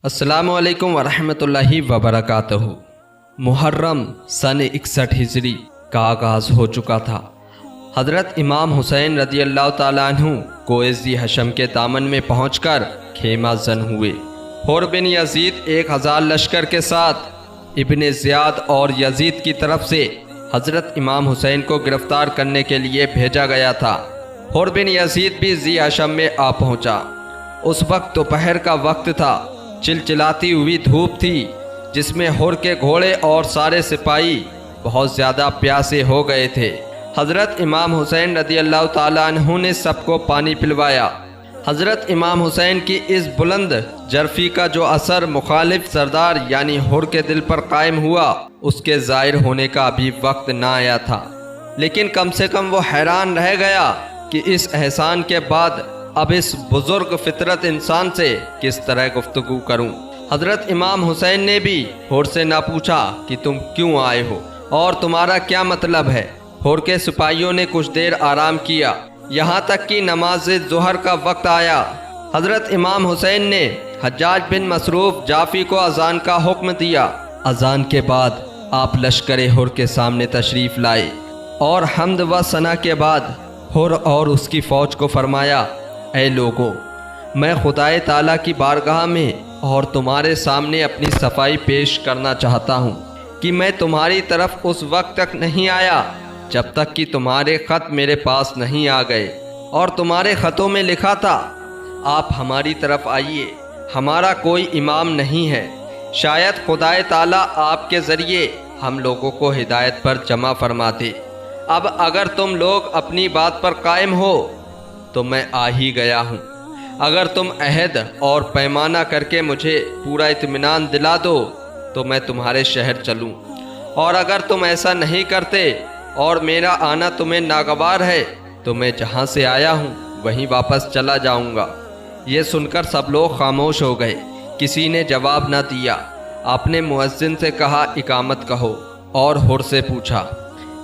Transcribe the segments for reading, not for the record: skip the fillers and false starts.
السلام علیکم ورحمۃ اللہ وبرکاتہ۔ محرم سن 61 ہجری کا آغاز ہو چکا تھا۔ حضرت امام حسین رضی اللہ تعالیٰ عنہ کوئز ذی حشم کے دامن میں پہنچ کر خیمہ زن ہوئے۔ حر بن یزید 1000 لشکر کے ساتھ ابن زیاد اور یزید کی طرف سے حضرت امام حسین کو گرفتار کرنے کے لیے بھیجا گیا تھا۔ حر بن یزید بھی ذی حشم میں آ پہنچا۔ اس وقت دوپہر کا وقت تھا، چلچلاتی ہوئی دھوپ تھی جس میں حر کے گھوڑے اور سارے سپاہی بہت زیادہ پیاسے ہو گئے تھے۔ حضرت امام حسین رضی اللہ تعالیٰ عنہ نے سب کو پانی پلوایا۔ حضرت امام حسین کی اس بلند جرفی کا جو اثر مخالف سردار یعنی حر کے دل پر قائم ہوا، اس کے ظاہر ہونے کا ابھی وقت نہ آیا تھا، لیکن کم سے کم وہ حیران رہ گیا کہ اس احسان کے بعد اب اس بزرگ فطرت انسان سے کس طرح گفتگو کروں۔ حضرت امام حسین نے بھی حر سے نہ پوچھا کہ تم کیوں آئے ہو اور تمہارا کیا مطلب ہے۔ حر کے سپاہیوں نے کچھ دیر آرام کیا، یہاں تک کہ نماز ظہر کا وقت آیا۔ حضرت امام حسین نے حجاج بن مصروف جعفی کو اذان کا حکم دیا۔ اذان کے بعد آپ لشکر حر کے سامنے تشریف لائے اور حمد و ثنا کے بعد حر اور اس کی فوج کو فرمایا، اے لوگو، میں خدائے تعالیٰ کی بارگاہ میں اور تمہارے سامنے اپنی صفائی پیش کرنا چاہتا ہوں کہ میں تمہاری طرف اس وقت تک نہیں آیا جب تک کہ تمہارے خط میرے پاس نہیں آ گئے، اور تمہارے خطوں میں لکھا تھا، آپ ہماری طرف آئیے، ہمارا کوئی امام نہیں ہے، شاید خدائے تعالیٰ آپ کے ذریعے ہم لوگوں کو ہدایت پر جمع فرما دے۔ اب اگر تم لوگ اپنی بات پر قائم ہو تو میں آ ہی گیا ہوں۔ اگر تم عہد اور پیمانہ کر کے مجھے پورا اطمینان دلا دو تو میں تمہارے شہر چلوں، اور اگر تم ایسا نہیں کرتے اور میرا آنا تمہیں ناگوار ہے تو میں جہاں سے آیا ہوں وہیں واپس چلا جاؤں گا۔ یہ سن کر سب لوگ خاموش ہو گئے، کسی نے جواب نہ دیا۔ آپ نے مؤذن سے کہا، اقامت کہو، اور حر سے پوچھا،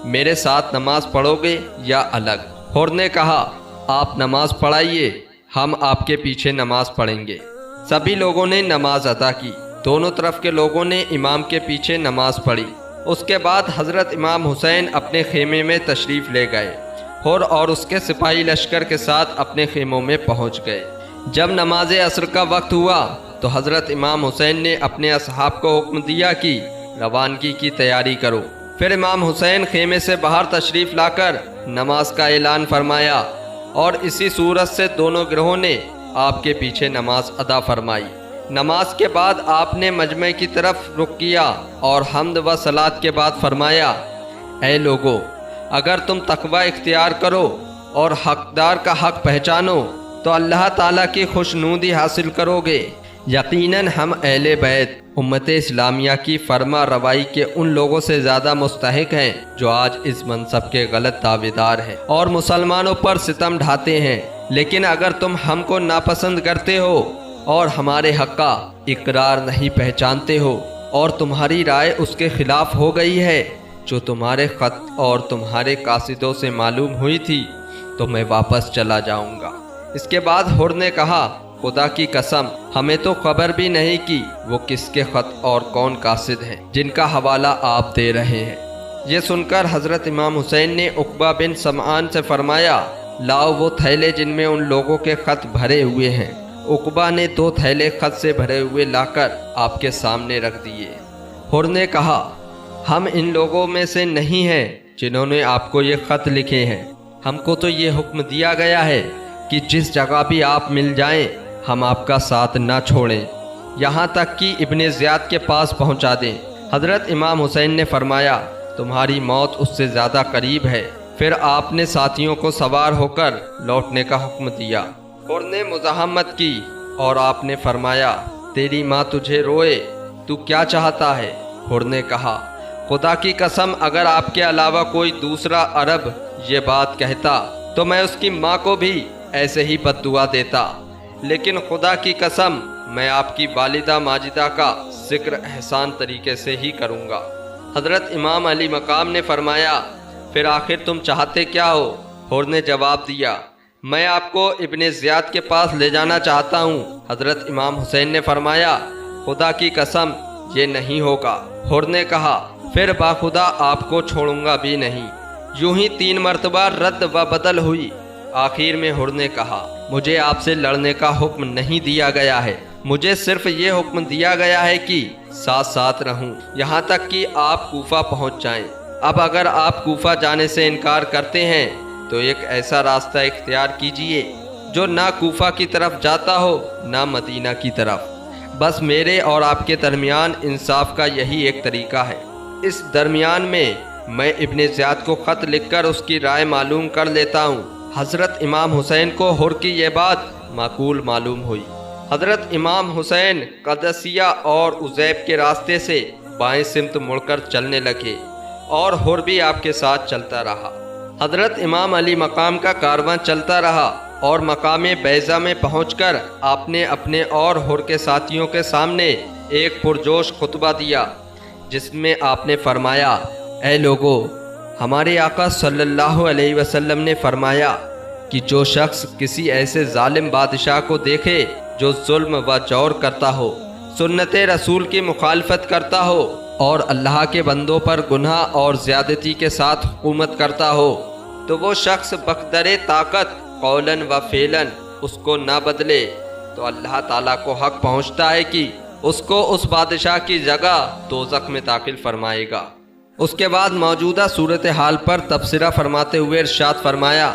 میرے ساتھ نماز پڑھو گے یا الگ؟ حر نے کہا، آپ نماز پڑھائیے، ہم آپ کے پیچھے نماز پڑھیں گے۔ سبھی لوگوں نے نماز ادا کی، دونوں طرف کے لوگوں نے امام کے پیچھے نماز پڑھی۔ اس کے بعد حضرت امام حسین اپنے خیمے میں تشریف لے گئے۔ حر اور اس کے سپاہی لشکر کے ساتھ اپنے خیموں میں پہنچ گئے۔ جب نماز عصر کا وقت ہوا تو حضرت امام حسین نے اپنے اصحاب کو حکم دیا کہ روانگی کی تیاری کرو۔ پھر امام حسین خیمے سے باہر تشریف لا کر نماز کا اعلان فرمایا، اور اسی صورت سے دونوں گروہوں نے آپ کے پیچھے نماز ادا فرمائی۔ نماز کے بعد آپ نے مجمع کی طرف رخ کیا اور حمد و صلات کے بعد فرمایا، اے لوگو، اگر تم تقوی اختیار کرو اور حقدار کا حق پہچانو تو اللہ تعالیٰ کی خوشنودی حاصل کرو گے۔ یقیناً ہم اہل بیت امت اسلامیہ کی فرما روائی کے ان لوگوں سے زیادہ مستحق ہیں جو آج اس منصب کے غلط دعوے دار ہیں اور مسلمانوں پر ستم ڈھاتے ہیں، لیکن اگر تم ہم کو ناپسند کرتے ہو اور ہمارے حق کا اقرار نہیں پہچانتے ہو اور تمہاری رائے اس کے خلاف ہو گئی ہے جو تمہارے خط اور تمہارے قاصدوں سے معلوم ہوئی تھی، تو میں واپس چلا جاؤں گا۔ اس کے بعد حر نے کہا، خدا کی قسم، ہمیں تو خبر بھی نہیں کہ وہ کس کے خط اور کون قاصد ہیں جن کا حوالہ آپ دے رہے ہیں۔ یہ سن کر حضرت امام حسین نے عقبہ بن سمعان سے فرمایا، لاؤ وہ تھیلے جن میں ان لوگوں کے خط بھرے ہوئے ہیں۔ عقبہ نے 2 تھیلے خط سے بھرے ہوئے لا کر آپ کے سامنے رکھ دیے۔ حر نے کہا، ہم ان لوگوں میں سے نہیں ہیں جنہوں نے آپ کو یہ خط لکھے ہیں، ہم کو تو یہ حکم دیا گیا ہے کہ جس جگہ بھی آپ مل جائیں ہم آپ کا ساتھ نہ چھوڑیں، یہاں تک کہ ابن زیاد کے پاس پہنچا دیں۔ حضرت امام حسین نے فرمایا، تمہاری موت اس سے زیادہ قریب ہے۔ پھر آپ نے ساتھیوں کو سوار ہو کر لوٹنے کا حکم دیا۔ حر نے مزاحمت کی اور آپ نے فرمایا، تیری ماں تجھے روئے، تو کیا چاہتا ہے؟ حر نے کہا، خدا کی قسم، اگر آپ کے علاوہ کوئی دوسرا عرب یہ بات کہتا تو میں اس کی ماں کو بھی ایسے ہی بد دعا دیتا، لیکن خدا کی قسم میں آپ کی والدہ ماجدہ کا ذکر احسان طریقے سے ہی کروں گا۔ حضرت امام علی مقام نے فرمایا، پھر آخر تم چاہتے کیا ہو؟ حر نے جواب دیا، میں آپ کو ابن زیاد کے پاس لے جانا چاہتا ہوں۔ حضرت امام حسین نے فرمایا، خدا کی قسم یہ نہیں ہوگا۔ حر نے کہا پھر باخدا آپ کو چھوڑوں گا بھی نہیں۔ یوں ہی 3 مرتبہ رد و بدل ہوئی۔ آخر میں حر نے کہا مجھے آپ سے لڑنے کا حکم نہیں دیا گیا ہے، مجھے صرف یہ حکم دیا گیا ہے کہ ساتھ ساتھ رہوں یہاں تک کہ آپ کوفہ پہنچ جائیں۔ اب اگر آپ کوفہ جانے سے انکار کرتے ہیں تو ایک ایسا راستہ اختیار کیجئے جو نہ کوفہ کی طرف جاتا ہو نہ مدینہ کی طرف۔ بس میرے اور آپ کے درمیان انصاف کا یہی ایک طریقہ ہے۔ اس درمیان میں ابن زیاد کو خط لکھ کر اس کی رائے معلوم کر لیتا ہوں۔ حضرت امام حسین کو حر کی یہ بات معقول معلوم ہوئی۔ حضرت امام حسین قادسیہ اور عزیب کے راستے سے بائیں سمت مڑ کر چلنے لگے اور حر بھی آپ کے ساتھ چلتا رہا۔ حضرت امام علی مقام کا کارواں چلتا رہا اور مقام بیضہ میں پہنچ کر آپ نے اپنے اور حر کے ساتھیوں کے سامنے ایک پرجوش خطبہ دیا، جس میں آپ نے فرمایا اے لوگو، ہمارے آقا صلی اللہ علیہ وسلم نے فرمایا کہ جو شخص کسی ایسے ظالم بادشاہ کو دیکھے جو ظلم و جور کرتا ہو، سنت رسول کی مخالفت کرتا ہو اور اللہ کے بندوں پر گناہ اور زیادتی کے ساتھ حکومت کرتا ہو، تو وہ شخص بقدر طاقت قولاً و فعلاً اس کو نہ بدلے تو اللہ تعالیٰ کو حق پہنچتا ہے کہ اس کو اس بادشاہ کی جگہ دوزخ میں داخل فرمائے گا۔ اس کے بعد موجودہ صورتحال پر تبصرہ فرماتے ہوئے ارشاد فرمایا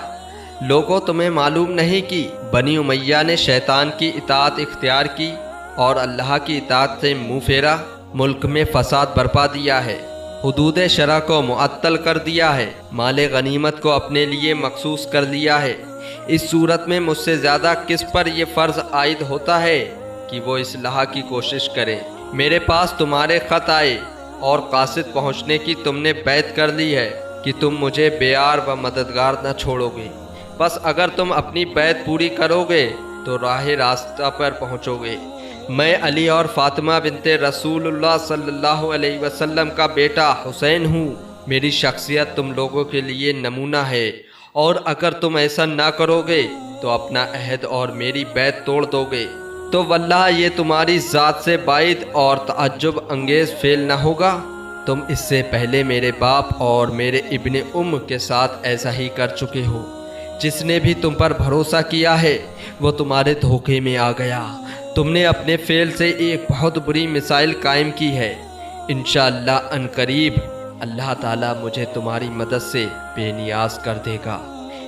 لوگوں، تمہیں معلوم نہیں کہ بنی امیہ نے شیطان کی اطاعت اختیار کی اور اللہ کی اطاعت سے منہ پھیرا، ملک میں فساد برپا دیا ہے، حدود شرع کو معطل کر دیا ہے، مال غنیمت کو اپنے لیے مخصوص کر لیا ہے۔ اس صورت میں مجھ سے زیادہ کس پر یہ فرض عائد ہوتا ہے کہ وہ اصلاح کی کوشش کرے۔ میرے پاس تمہارے خط آئے اور قاصد پہنچنے کی تم نے بیعت کر لی ہے کہ تم مجھے بیار و مددگار نہ چھوڑو گے۔ بس اگر تم اپنی بیعت پوری کرو گے تو راہ راستہ پر پہنچو گے۔ میں علی اور فاطمہ بنت رسول اللہ صلی اللہ علیہ وسلم کا بیٹا حسین ہوں۔ میری شخصیت تم لوگوں کے لیے نمونہ ہے، اور اگر تم ایسا نہ کرو گے تو اپنا عہد اور میری بیعت توڑ دو گے تو واللہ یہ تمہاری ذات سے بعید اور تعجب انگیز فعل نہ ہوگا۔ تم اس سے پہلے میرے باپ اور میرے ابن کے ساتھ ایسا ہی کر چکے ہو۔ جس نے بھی تم پر بھروسہ کیا ہے وہ تمہارے دھوکے میں آ گیا۔ تم نے اپنے فعل سے ایک بہت بری مثال قائم کی ہے۔ انشاءاللہ ان قریب اللہ تعالیٰ مجھے تمہاری مدد سے بے نیاز کر دے گا۔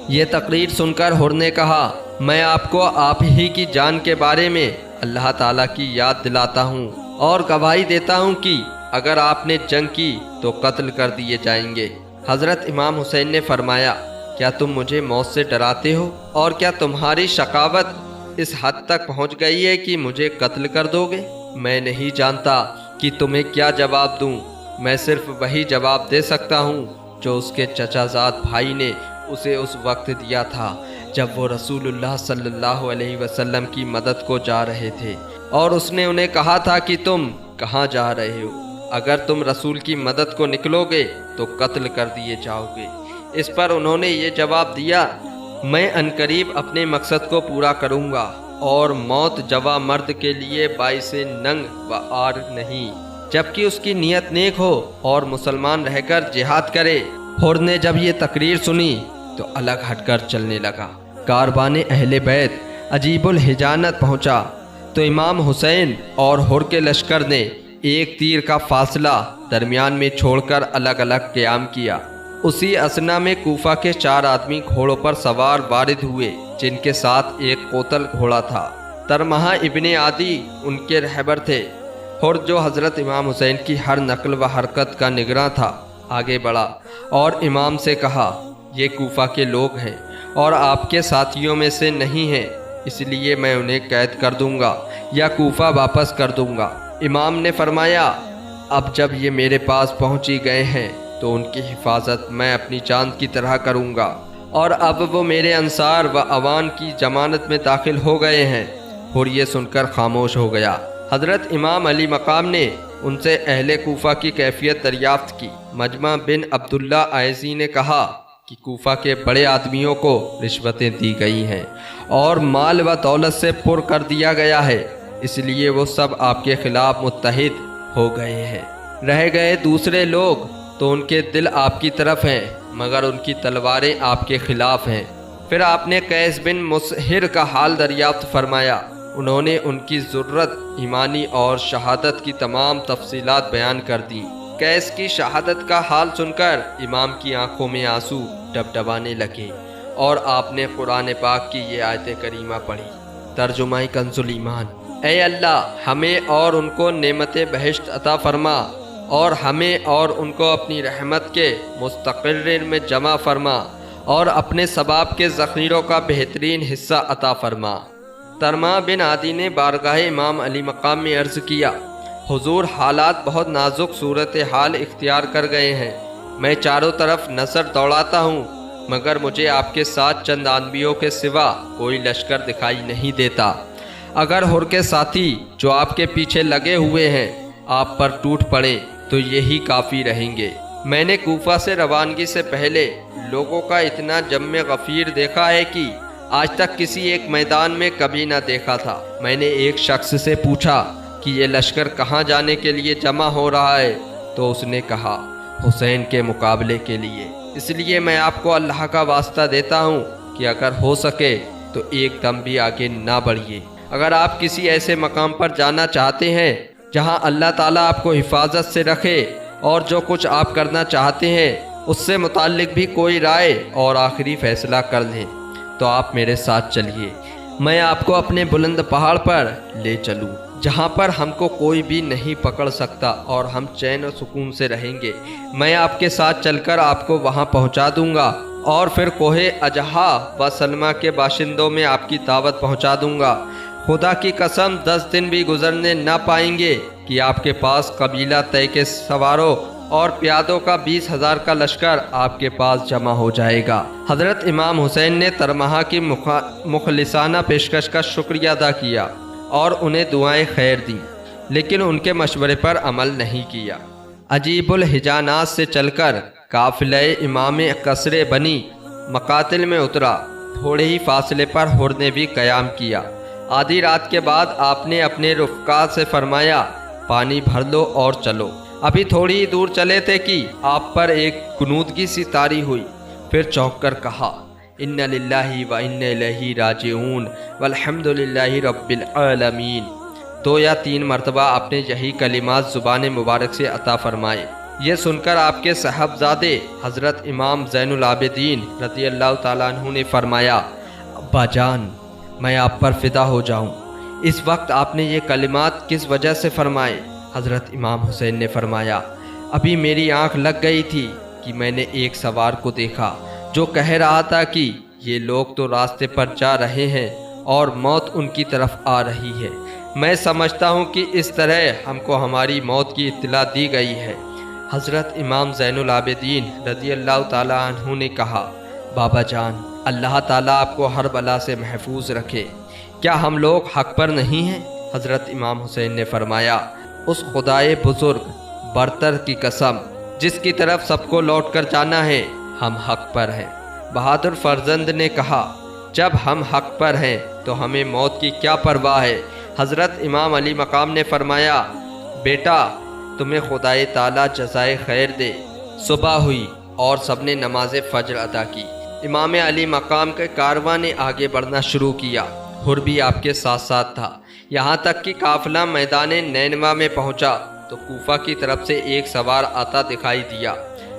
یہ تقریر سن کر حر نے کہا میں آپ کو آپ ہی کی جان کے بارے میں اللہ تعالیٰ کی یاد دلاتا ہوں اور گواہی دیتا ہوں کہ اگر آپ نے جنگ کی تو قتل کر دیے جائیں گے۔ حضرت امام حسین نے فرمایا کیا تم مجھے موت سے ڈراتے ہو، اور کیا تمہاری شقاوت اس حد تک پہنچ گئی ہے کہ مجھے قتل کر دو گے؟ میں نہیں جانتا کہ تمہیں کیا جواب دوں۔ میں صرف وہی جواب دے سکتا ہوں جو اس کے چچا زاد بھائی نے اسے اس وقت دیا تھا جب وہ رسول اللہ صلی اللہ علیہ وسلم کی مدد کو جا رہے تھے، اور اس نے انہیں کہا تھا کہ تم کہاں جا رہے ہو؟ اگر تم رسول کی مدد کو نکلو گے تو قتل کر دیے جاؤ گے۔ اس پر انہوں نے یہ جواب دیا میں عنقریب اپنے مقصد کو پورا کروں گا، اور موت جواں مرد کے لیے باعث ننگ و عار نہیں، جبکہ اس کی نیت نیک ہو اور مسلمان رہ کر جہاد کرے۔ حر نے جب یہ تقریر سنی تو الگ ہٹ کر چلنے لگا۔ کاروان اہل بیت عجیب الحجانت پہنچا تو امام حسین اور حر کے لشکر نے ایک تیر کا فاصلہ درمیان میں چھوڑ کر الگ الگ قیام کیا۔ اسی اثنا میں کوفہ کے 4 آدمی گھوڑوں پر سوار وارد ہوئے، جن کے ساتھ ایک قوتل گھوڑا تھا۔ ترمہا ابن عادی ان کے رہبر تھے۔ حر جو حضرت امام حسین کی ہر نقل و حرکت کا نگراں تھا، آگے بڑھا اور امام سے کہا یہ کوفہ کے لوگ ہیں اور آپ کے ساتھیوں میں سے نہیں ہیں، اس لیے میں انہیں قید کر دوں گا یا کوفہ واپس کر دوں گا۔ امام نے فرمایا اب جب یہ میرے پاس پہنچی گئے ہیں تو ان کی حفاظت میں اپنی جان کی طرح کروں گا، اور اب وہ میرے انصار و عوان کی ضمانت میں داخل ہو گئے ہیں۔ حر یہ سن کر خاموش ہو گیا۔ حضرت امام علی مقام نے ان سے اہل کوفہ کی کیفیت دریافت کی۔ مجمع بن عبداللہ عیزی نے کہا کہ کوفہ کے بڑے آدمیوں کو رشوتیں دی گئی ہیں اور مال و دولت سے پر کر دیا گیا ہے۔ اس لیے وہ سب آپ کے خلاف متحد ہو گئے ہیں۔ رہ گئے دوسرے لوگ تو ان کے دل آپ کی طرف ہیں مگر ان کی تلواریں آپ کے خلاف ہیں۔ پھر آپ نے قیس بن مسہر کا حال دریافت فرمایا۔ انہوں نے ان کی ضرورت، ایمانی اور شہادت کی تمام تفصیلات بیان کر دیں۔ قیس کی شہادت کا حال سن کر امام کی آنکھوں میں آنسو ڈبڈبانے لگے اور آپ نے قرآن پاک کی یہ آیت کریمہ پڑھی۔ ترجمہ کنز الایمان: اے اللہ، ہمیں اور ان کو نعمت بہشت عطا فرما اور ہمیں اور ان کو اپنی رحمت کے مستقر میں جمع فرما اور اپنے ثواب کے ذخیروں کا بہترین حصہ عطا فرما۔ ترما بن عادی نے بارگاہ امام علی مقام میں عرض کیا، حضور، حالات بہت نازک صورتحال اختیار کر گئے ہیں۔ میں چاروں طرف نظر دوڑاتا ہوں مگر مجھے آپ کے ساتھ چند آدمیوں کے سوا کوئی لشکر دکھائی نہیں دیتا۔ اگر ہر کے ساتھی جو آپ کے پیچھے لگے ہوئے ہیں آپ پر ٹوٹ پڑیں تو یہی کافی رہیں گے۔ میں نے کوفہ سے روانگی سے پہلے لوگوں کا اتنا جم غفیر دیکھا ہے کہ آج تک کسی ایک میدان میں کبھی نہ دیکھا تھا۔ میں نے ایک شخص سے پوچھا کہ یہ لشکر کہاں جانے کے لیے جمع ہو رہا ہے تو اس نے کہا، حسین کے مقابلے کے لیے۔ اس لیے میں آپ کو اللہ کا واسطہ دیتا ہوں کہ اگر ہو سکے تو ایک دم بھی آگے نہ بڑھیے۔ اگر آپ کسی ایسے مقام پر جانا چاہتے ہیں جہاں اللہ تعالیٰ آپ کو حفاظت سے رکھے اور جو کچھ آپ کرنا چاہتے ہیں اس سے متعلق بھی کوئی رائے اور آخری فیصلہ کر لیں تو آپ میرے ساتھ چلیے۔ میں آپ کو اپنے بلند پہاڑ پر لے چلوں جہاں پر ہم کو کوئی بھی نہیں پکڑ سکتا اور ہم چین و سکون سے رہیں گے۔ میں آپ کے ساتھ چل کر آپ کو وہاں پہنچا دوں گا اور پھر کوہ اجہا و سلمہ کے باشندوں میں آپ کی دعوت پہنچا دوں گا۔ خدا کی قسم 10 دن بھی گزرنے نہ پائیں گے کہ آپ کے پاس قبیلہ طے کے سواروں اور پیادوں کا 20,000 کا لشکر آپ کے پاس جمع ہو جائے گا۔ حضرت امام حسین نے ترمہا کی مخلصانہ پیشکش کا شکریہ ادا کیا اور انہیں دعائیں خیر دیں لیکن ان کے مشورے پر عمل نہیں کیا۔ عجیب الحجانات سے چل کر قافلہ امام قصر بنی مقاتل میں اترا۔ تھوڑے ہی فاصلے پر ہر نے بھی قیام کیا۔ آدھی رات کے بعد آپ نے اپنے رفقا سے فرمایا، پانی بھر لو اور چلو۔ ابھی تھوڑی ہی دور چلے تھے کہ آپ پر ایک غنودگی سی طاری ہوئی، پھر چونک کر کہا، ان للہ و انا الیہ راجعون والحمد للہ رب العالمین۔ 2 یا 3 مرتبہ آپ نے یہی کلمات زبان مبارک سے عطا فرمائے۔ یہ سن کر آپ کے صاحبزادے حضرت امام زین العابدین رضی اللہ تعالیٰ عنہ نے فرمایا، ابا جان، میں آپ پر فدا ہو جاؤں۔ اس وقت آپ نے یہ کلمات کس وجہ سے فرمائے؟ حضرت امام حسین نے فرمایا، ابھی میری آنکھ لگ گئی تھی کہ میں نے ایک سوار کو دیکھا جو کہہ رہا تھا کہ یہ لوگ تو راستے پر جا رہے ہیں اور موت ان کی طرف آ رہی ہے۔ میں سمجھتا ہوں کہ اس طرح ہم کو ہماری موت کی اطلاع دی گئی ہے۔ حضرت امام زین العابدین رضی اللہ تعالیٰ عنہ نے کہا، بابا جان، اللہ تعالیٰ آپ کو ہر بلا سے محفوظ رکھے۔ کیا ہم لوگ حق پر نہیں ہیں؟ حضرت امام حسین نے فرمایا، اس خدائے بزرگ برتر کی قسم جس کی طرف سب کو لوٹ کر جانا ہے، ہم حق پر ہیں۔ بہادر فرزند نے کہا، جب ہم حق پر ہیں تو ہمیں موت کی کیا پرواہ ہے؟ حضرت امام علی مقام نے فرمایا، بیٹا، تمہیں خدائے تعالیٰ جزائے خیر دے۔ صبح ہوئی اور سب نے نماز فجر ادا کی۔ امام علی مقام کے کارواں نے آگے بڑھنا شروع کیا۔ ہر بھی آپ کے ساتھ ساتھ تھا، یہاں تک کہ قافلہ میدان نینوا میں پہنچا تو کوفہ کی طرف سے ایک سوار آتا دکھائی دیا۔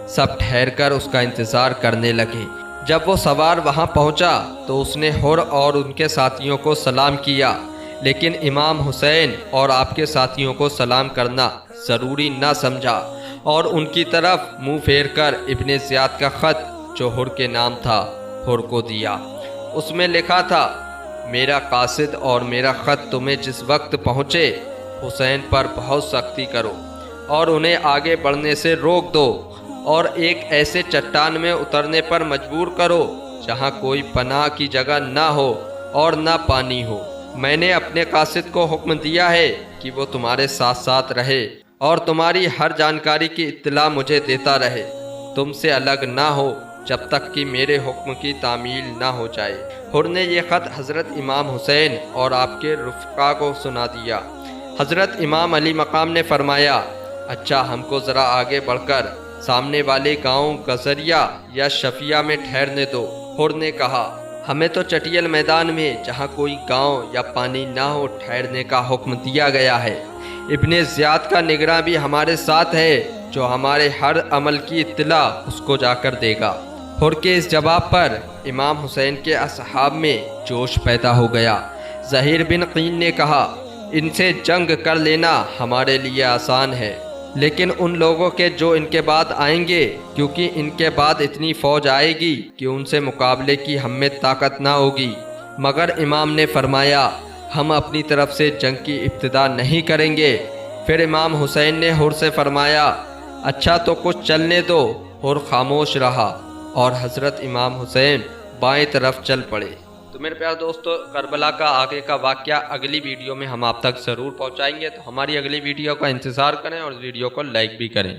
سب ٹھہر کر اس کا انتظار کرنے لگے۔ جب وہ سوار وہاں پہنچا تو اس نے ہر اور ان کے ساتھیوں کو سلام کیا، لیکن امام حسین اور آپ کے ساتھیوں کو سلام کرنا ضروری نہ سمجھا اور ان کی طرف منہ پھیر کر ابن زیاد کا خط جو ہر کے نام تھا ہر کو دیا۔ اس میں لکھا تھا، میرا قاصد اور میرا خط تمہیں جس وقت پہنچے حسین پر بہت سختی کرو اور انہیں آگے بڑھنے سے روک دو اور ایک ایسے چٹان میں اترنے پر مجبور کرو جہاں کوئی پناہ کی جگہ نہ ہو اور نہ پانی ہو۔ میں نے اپنے قاصد کو حکم دیا ہے کہ وہ تمہارے ساتھ ساتھ رہے اور تمہاری ہر جانکاری کی اطلاع مجھے دیتا رہے، تم سے الگ نہ ہو، جب تک کہ میرے حکم کی تعمیل نہ ہو جائے۔ حر نے یہ خط حضرت امام حسین اور آپ کے رفقا کو سنا دیا۔ حضرت امام علی مقام نے فرمایا، اچھا ہم کو ذرا آگے بڑھ کر سامنے والے گاؤں گزریا یا شفیہ میں ٹھہرنے دو۔ حر نے کہا، ہمیں تو چٹیل میدان میں جہاں کوئی گاؤں یا پانی نہ ہو ٹھہرنے کا حکم دیا گیا ہے۔ ابن زیاد کا نگراں بھی ہمارے ساتھ ہے جو ہمارے ہر عمل کی اطلاع اس کو جا کر دے گا۔ حر کے اس جواب پر امام حسین کے اصحاب میں جوش پیدا ہو گیا۔ زہیر بن قین نے کہا، ان سے جنگ کر لینا ہمارے لیے آسان ہے، لیکن ان لوگوں کے جو ان کے بعد آئیں گے، کیونکہ ان کے بعد اتنی فوج آئے گی کہ ان سے مقابلے کی ہم میں طاقت نہ ہوگی۔ مگر امام نے فرمایا، ہم اپنی طرف سے جنگ کی ابتدا نہیں کریں گے۔ پھر امام حسین نے حر سے فرمایا، اچھا تو کچھ چلنے دو۔ حر خاموش رہا اور حضرت امام حسین بائیں طرف چل پڑے۔ تو میرے پیارے دوستو، کربلا کا آگے کا واقعہ اگلی ویڈیو میں ہم آپ تک ضرور پہنچائیں گے، تو ہماری اگلی ویڈیو کا انتظار کریں اور اس ویڈیو کو لائک بھی کریں۔